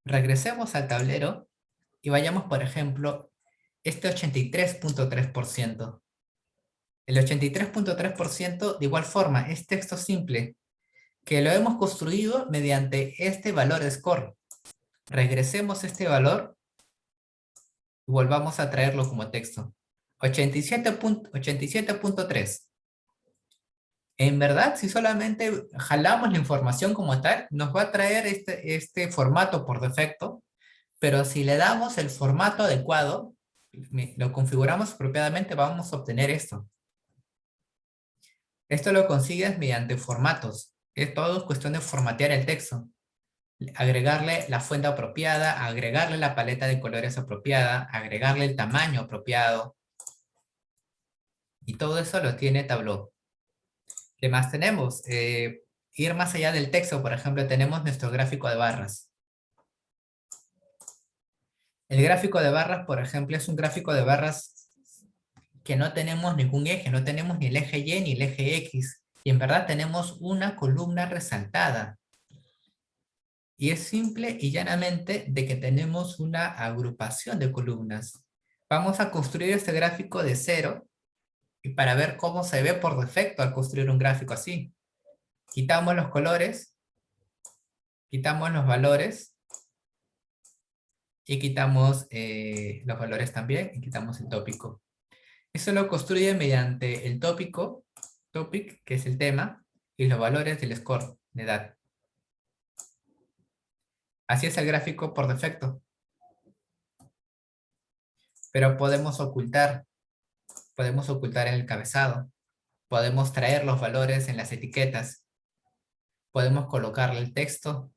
Regresemos al tablero y vayamos, por ejemplo, este 83.3%. El 83.3% de igual forma es texto simple que lo hemos construido mediante este valor de score. Regresemos a este valor y volvamos a traerlo como texto. 87.3. En verdad, si solamente jalamos la información como tal, nos va a traer este formato por defecto, pero si le damos el formato adecuado, lo configuramos apropiadamente, vamos a obtener esto. Esto lo consigues mediante formatos. Es todo cuestión de formatear el texto. Agregarle la fuente apropiada, agregarle la paleta de colores apropiada, agregarle el tamaño apropiado. Y todo eso lo tiene Tableau. ¿Qué más tenemos? Ir más allá del texto, por ejemplo, tenemos nuestro gráfico de barras. El gráfico de barras, por ejemplo, es un gráfico de barras que no tenemos ningún eje, no tenemos ni el eje Y ni el eje X. Y en verdad tenemos una columna resaltada. Y es simple y llanamente de que tenemos una agrupación de columnas. Vamos a construir este gráfico de cero y para ver cómo se ve por defecto al construir un gráfico así. Quitamos los colores, quitamos los valores y quitamos los valores también y quitamos el tópico. Eso lo construye mediante el tópico, topic, que es el tema, y los valores del score de edad. Así es el gráfico por defecto. Pero podemos ocultar en el cabezado, podemos traer los valores en las etiquetas, podemos colocarle el texto,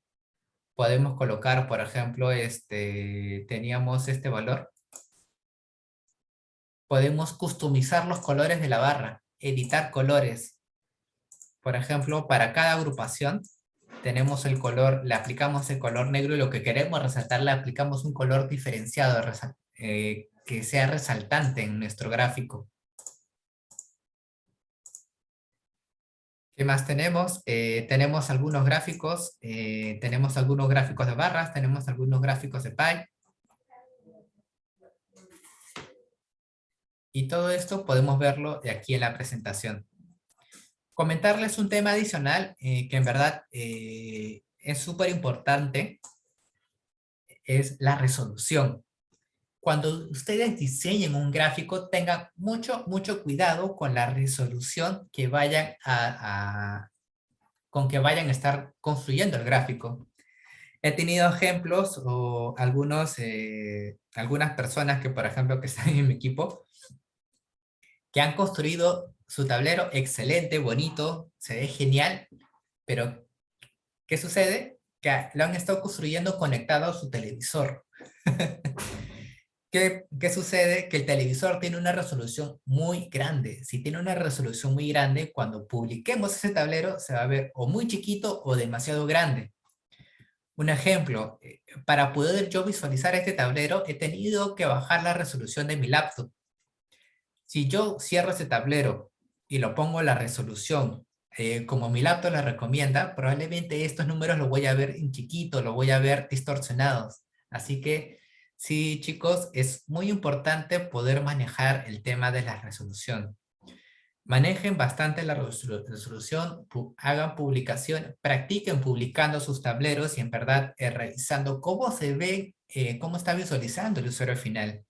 podemos colocar, por ejemplo, teníamos este valor. Podemos customizar los colores de la barra, editar colores. Por ejemplo, para cada agrupación tenemos el color, le aplicamos el color negro y lo que queremos resaltar le aplicamos un color diferenciado que sea resaltante en nuestro gráfico. ¿Qué más tenemos? Tenemos algunos gráficos de barras, tenemos algunos gráficos de pie. Y todo esto podemos verlo de aquí en la presentación. Comentarles un tema adicional que en verdad es súper importante, es la resolución. Cuando ustedes diseñen un gráfico, tengan mucho cuidado con la resolución que vayan con que vayan a estar construyendo el gráfico. He tenido ejemplos o algunas personas que, por ejemplo, que están en mi equipo, que han construido su tablero excelente, bonito, se ve genial, pero ¿qué sucede? Que lo han estado construyendo conectado a su televisor. ¿Qué sucede? Que el televisor tiene una resolución muy grande. Si tiene una resolución muy grande, cuando publiquemos ese tablero se va a ver o muy chiquito o demasiado grande. Un ejemplo, para poder yo visualizar este tablero, he tenido que bajar la resolución de mi laptop. Si yo cierro ese tablero y lo pongo la resolución como mi laptop la recomienda, probablemente estos números los voy a ver en chiquito, los voy a ver distorsionados. Así que sí, chicos, es muy importante poder manejar el tema de la resolución. Manejen bastante la resolución, hagan publicación, practiquen publicando sus tableros y en verdad revisando cómo se ve, cómo está visualizando el usuario final.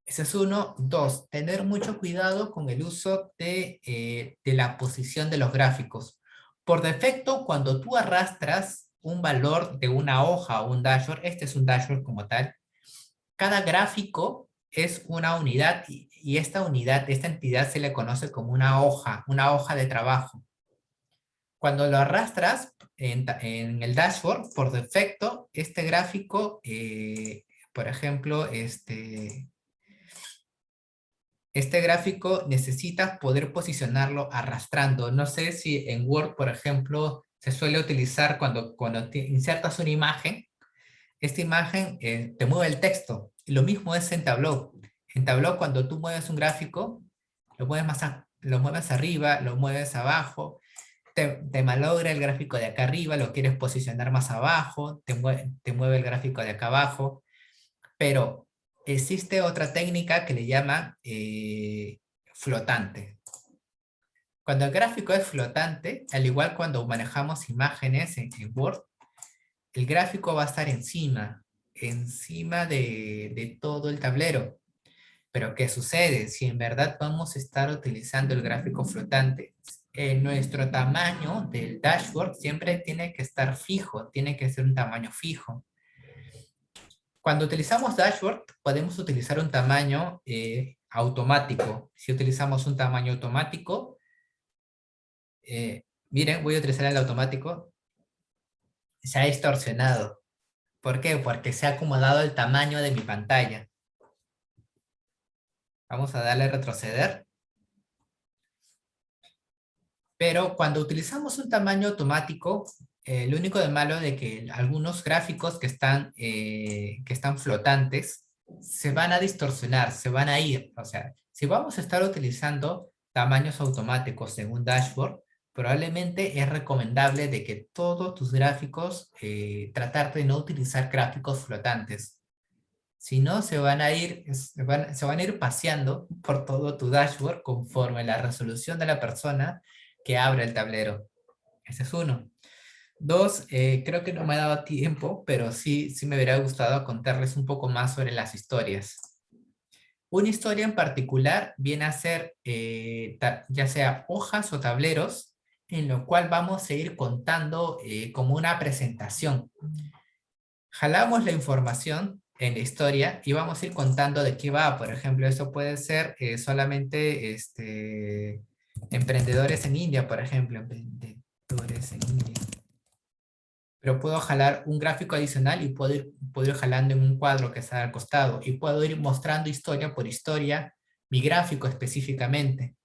Ese es uno. Dos, tener mucho cuidado con el uso de la posición de los gráficos. Por defecto, cuando tú arrastras un valor de una hoja o un dashboard, este es un dashboard como tal, cada gráfico es una unidad y esta entidad se le conoce como una hoja de trabajo. Cuando lo arrastras en el dashboard, por defecto, este gráfico, por ejemplo, este gráfico necesitas poder posicionarlo arrastrando. No sé si en Word, por ejemplo, se suele utilizar cuando insertas una imagen, esta imagen te mueve el texto. Y lo mismo es en Tableau. En Tableau, cuando tú mueves un gráfico, lo mueves arriba, lo mueves abajo, te malogra el gráfico de acá arriba, lo quieres posicionar más abajo, te mueve el gráfico de acá abajo, pero existe otra técnica que le llama flotante. Cuando el gráfico es flotante, al igual cuando manejamos imágenes en Word, el gráfico va a estar encima de todo el tablero. Pero ¿qué sucede? Si en verdad vamos a estar utilizando el gráfico flotante, nuestro tamaño del dashboard siempre tiene que estar fijo, tiene que ser un tamaño fijo. Cuando utilizamos dashboard, podemos utilizar un tamaño automático. Si utilizamos un tamaño automático, miren, voy a utilizar el automático, se ha distorsionado. ¿Por qué? Porque se ha acomodado el tamaño de mi pantalla. Vamos a darle a retroceder. Pero cuando utilizamos un tamaño automático, lo único de malo de que algunos gráficos que están flotantes se van a distorsionar, se van a ir. O sea, si vamos a estar utilizando tamaños automáticos en un dashboard, probablemente es recomendable de que todos tus gráficos, tratar de no utilizar gráficos flotantes. Si no, se van a ir paseando por todo tu dashboard conforme la resolución de la persona que abre el tablero. Ese es uno. Dos, creo que no me ha dado tiempo, pero sí me hubiera gustado contarles un poco más sobre las historias. Una historia en particular viene a ser ya sea hojas o tableros en lo cual vamos a ir contando como una presentación. Jalamos la información en la historia y vamos a ir contando de qué va. Por ejemplo, esto puede ser solamente emprendedores en India, por ejemplo, emprendedores en India. Pero puedo jalar un gráfico adicional y puedo ir jalando en un cuadro que está al costado y puedo ir mostrando historia por historia mi gráfico específicamente.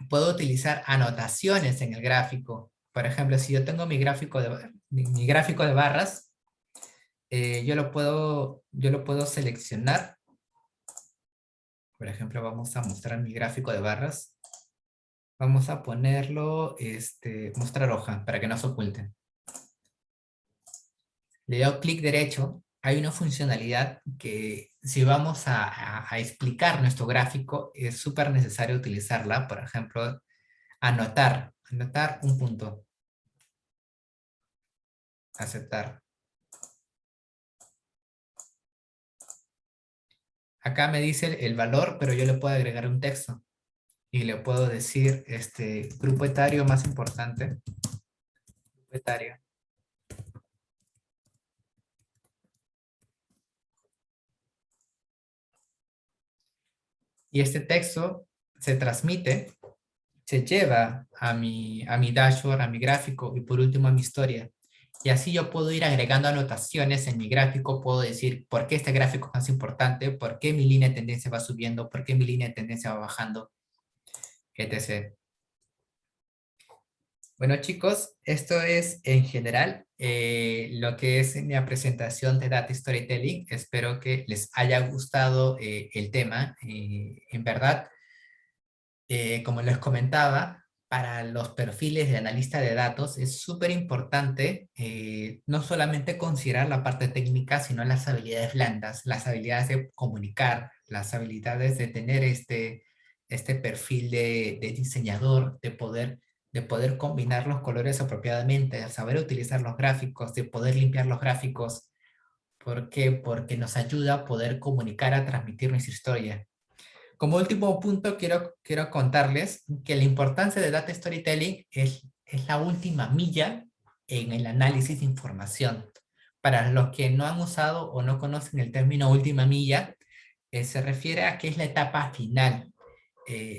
Puedo utilizar anotaciones en el gráfico. Por ejemplo, si yo tengo mi gráfico de barras, yo lo puedo seleccionar. Por ejemplo, vamos a mostrar mi gráfico de barras. Vamos a ponerlo, mostrar hoja, para que no se oculten. Le doy clic derecho, hay una funcionalidad que si vamos a explicar nuestro gráfico, es súper necesario utilizarla. Por ejemplo, anotar un punto. Aceptar. Acá me dice el valor, pero yo le puedo agregar un texto. Y le puedo decir, grupo etario más importante. Grupo etario. Y este texto se transmite, se lleva a mi dashboard, a mi gráfico y por último a mi historia. Y así yo puedo ir agregando anotaciones en mi gráfico, puedo decir por qué este gráfico es más importante, por qué mi línea de tendencia va subiendo, por qué mi línea de tendencia va bajando, etc. Bueno, chicos, esto es en general lo que es mi presentación de Data Storytelling. Espero que les haya gustado el tema. En verdad, como les comentaba, para los perfiles de analista de datos es súper importante no solamente considerar la parte técnica, sino las habilidades blandas, las habilidades de comunicar, las habilidades de tener este perfil de diseñador, de poder combinar los colores apropiadamente, de saber utilizar los gráficos, de poder limpiar los gráficos. ¿Por qué? Porque nos ayuda a poder comunicar, a transmitir nuestra historia. Como último punto, quiero contarles que la importancia de Data Storytelling es la última milla en el análisis de información. Para los que no han usado o no conocen el término última milla, se refiere a que es la etapa final.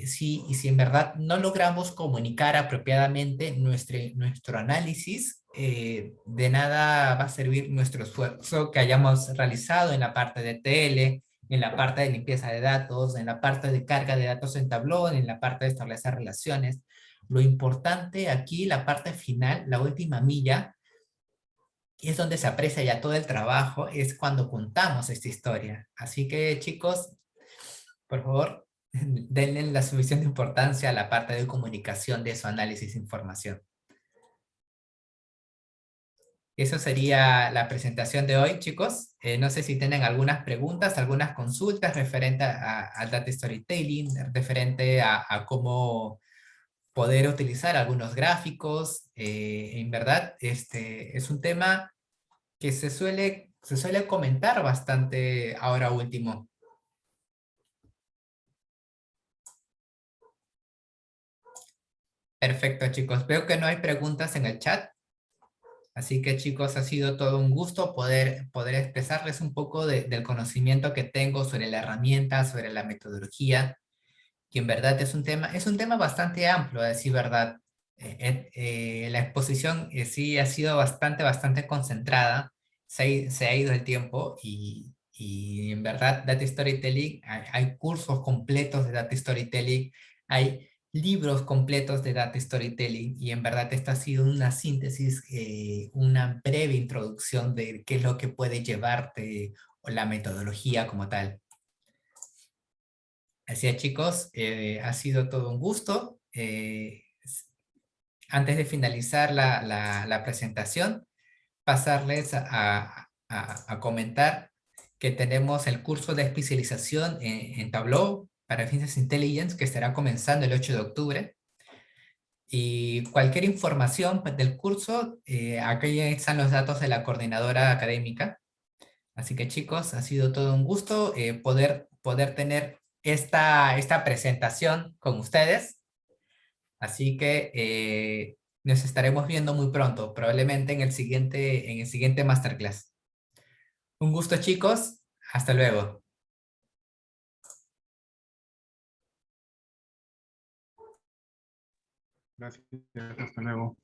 Si en verdad no logramos comunicar apropiadamente nuestro análisis, de nada va a servir nuestro esfuerzo que hayamos realizado en la parte de TL, en la parte de limpieza de datos, en la parte de carga de datos en Tableau, en la parte de establecer relaciones. Lo importante aquí, la parte final, la última milla, es donde se aprecia ya todo el trabajo, es cuando contamos esta historia. Así que, chicos, por favor, denle la suficiente importancia a la parte de comunicación de su análisis de información. Eso sería la presentación de hoy, chicos. No sé si tienen algunas preguntas, algunas consultas referente al Data Storytelling, referente a cómo poder utilizar algunos gráficos. En verdad, es un tema que se suele comentar bastante ahora último. Perfecto, chicos. Veo que no hay preguntas en el chat. Así que, chicos, ha sido todo un gusto poder expresarles un poco del conocimiento que tengo sobre la herramienta, sobre la metodología, que en verdad es un tema bastante amplio, a decir verdad. La exposición sí ha sido bastante concentrada, se ha ido el tiempo y en verdad Data Storytelling, hay cursos completos de Data Storytelling, hay libros completos de Data Storytelling y en verdad esta ha sido una síntesis, una breve introducción de qué es lo que puede llevarte o la metodología como tal. Así es, chicos, ha sido todo un gusto. Antes de finalizar la presentación, pasarles a comentar que tenemos el curso de especialización en Tableau para Business Intelligence que estará comenzando el 8 de octubre. Y cualquier información pues, del curso, aquí están los datos de la coordinadora académica. Así que chicos, ha sido todo un gusto poder tener esta presentación con ustedes. Así que nos estaremos viendo muy pronto, probablemente en el siguiente masterclass. Un gusto chicos, hasta luego. Gracias, hasta luego.